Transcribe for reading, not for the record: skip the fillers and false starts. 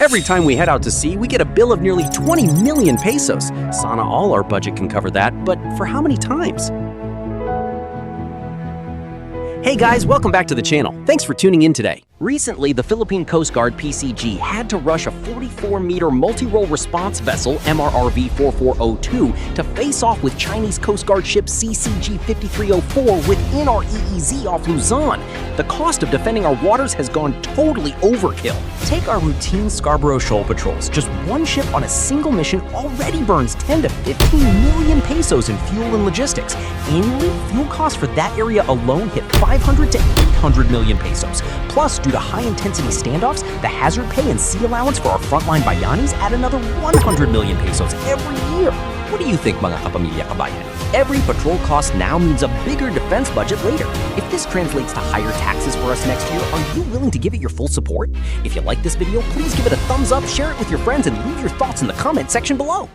Every time we head out to sea, we get a bill of nearly 20 million pesos. Sana all our budget can cover that, but for how many times? Hey guys, welcome back to the channel. Thanks for tuning in today. Recently, the Philippine Coast Guard PCG had to rush a 44-meter multi-role response vessel, MRRV 4402, to face off with Chinese Coast Guard ship CCG 5304 within our EEZ off Luzon. The cost of defending our waters has gone totally overkill. Take our routine Scarborough Shoal patrols. Just one ship on a single mission already burns 10 to 15 million pesos in fuel and logistics. Annually, fuel costs for that area alone hit 500 to 800 million pesos. Plus, due to high-intensity standoffs, the hazard pay and sea allowance for our frontline bayanis add another 100 million pesos every year. What do you think, mga kapamilya kabayan? Every patrol cost now means a bigger defense budget later. If this translates to higher taxes for us next year, are you willing to give it your full support? If you like this video, please give it a thumbs up, share it with your friends, and leave your thoughts in the comment section below.